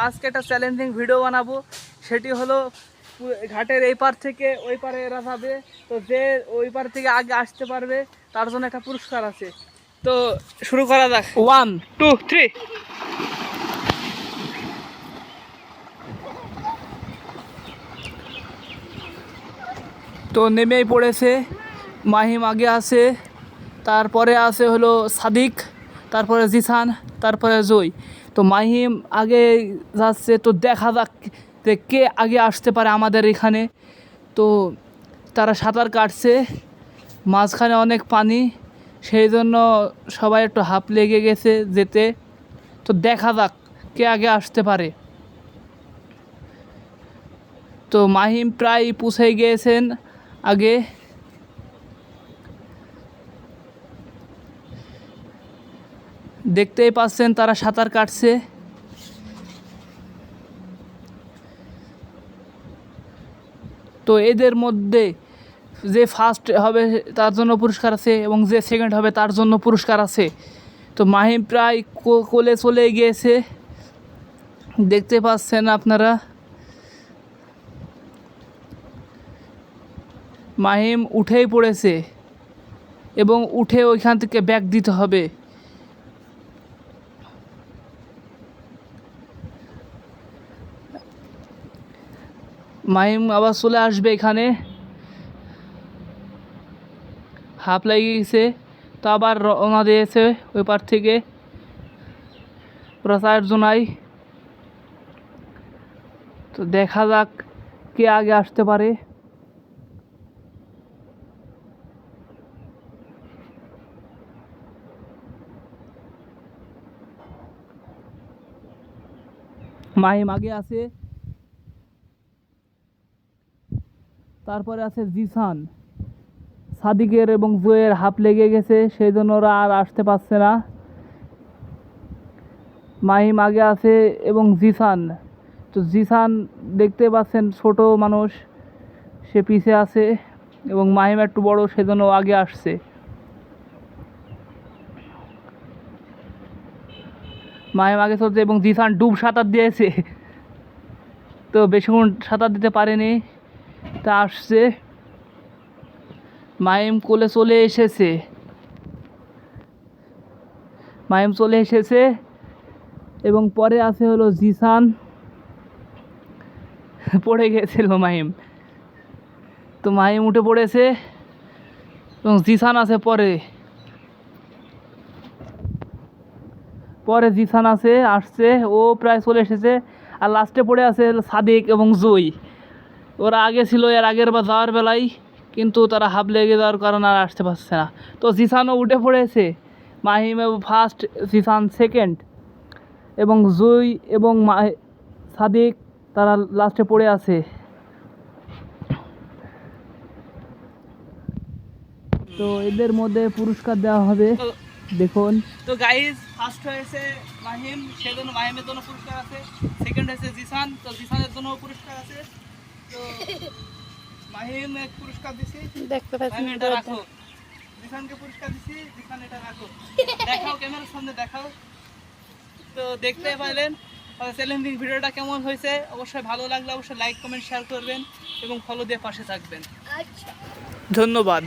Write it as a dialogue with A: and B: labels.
A: আজকে একটা challenging video বানাবো। সেটি হলো ঘাটের এই পার থেকে ওই পারে এরা যাবে, তো যে ওই পার থেকে আগে আসতে পারবে তার জন্য একটা পুরস্কার আছে। তো শুরু করা যাক, 1 2 3। তো নেমেই পড়েছে। মাহিম আগে আছে, তারপরে আছে হলো সাদিক, তারপরে জিসান, তারপরে জয়। তো মাহিম আগে যাচ্ছে, তো দেখা যাক যে কে আগে আসতে পারে আমাদের এখানে। তো তারা সাঁতার কাটছে, মাঝখানে অনেক পানি, সেই জন্য সবাই একটু হাঁপ লেগে গেছে যেতে। তো দেখা যাক কে আগে আসতে পারে। তো মাহিম প্রায় পৌঁছে গিয়েছেন আগে। দেখতেই পাচ্ছেন তারা সাঁতার কাটছে। তো এদের মধ্যে যে ফার্স্ট হবে তার জন্য পুরস্কার আছে এবং যে সেকেন্ড হবে তার জন্য পুরস্কার আছে। তো মাহিম প্রায় কোলে চলে গিয়েছে, দেখতে পাচ্ছেন আপনারা। মাহিম উঠেই পড়েছে এবং উঠে ওইখান থেকে ব্যাক দিতে হবে। মাহিম আবার চলে আসবে এখানে, হাঁপ লেগে গেছে। তো আবার রওনা দিয়েছে ওই পার থেকে প্রচার জোনাই। তো দেখা যাক কে আগে আসতে পারে। মাহিম আগে আছে, তারপরে আছে জিসান। সাদিকের এবং জয়ের হাঁপ লেগে গেছে, সেই জন্য ওরা আর আসতে পারছে না। মাহিম আগে আছে এবং জিসান। তো জিসান দেখতে পাচ্ছেন ছোট মানুষ, সে পিছে আছে এবং মাহিম একটু বড়, সেজন্য আগে আসছে। মাহিম আগে চলছে এবং জিসান ডুব সাঁতার দিয়েছে, তো বেশিক্ষণ সাঁতার দিতে পারেনি, তা আসছে। মাহিম কোলে চলে এসেছে, মাহিম চলে এসেছে এবং পরে আছে হলো জিসান। পড়ে গেছিল মাহিম, তো মাহিম উঠে পড়েছে এবং জিসান আছে পরে। জিসান আছে, আসছে, ও প্রায় চলে এসেছে। আর লাস্টে পড়ে আছে সাদিক এবং জয়। ওরা আগে ছিল এর আগের বা যাওয়ার বেলায়, কিন্তু তারা হাঁপ লেগে যাওয়ার কারণে আর আসতে পারছে না। তো জিসানও উঠে পড়েছে, মাহিম ফার্স্ট, জিসান সেকেন্ড এবং জয় এবং সাদিক তারা লাস্টে পড়ে আছে। তো এদের মধ্যে পুরস্কার দেওয়া হবে, দেখুন। তো গাইজ ফার্স্ট হয়েছে মাহিম, সেজন্য মাহিমের জন্য পুরস্কার আছে। সেকেন্ড হয়েছে জিসান, তো জিসানের জন্য পুরস্কার আছে। তো মাহিম এক পুরস্কার দিছি, দেখতে পাচ্ছেন, এটা রাখো। জিসানকে পুরস্কার দিছি, জিসান এটা রাখো। দেখাও, ক্যামেরার সামনে দেখাও। তো দেখতে পাইলেন চ্যালেঞ্জিং ভিডিওটা কেমন হয়েছে। অবশ্যই ভালো লাগলে অবশ্যই লাইক কমেন্ট শেয়ার করবেন এবং ফলো দিয়ে পাশে থাকবেন। ধন্যবাদ।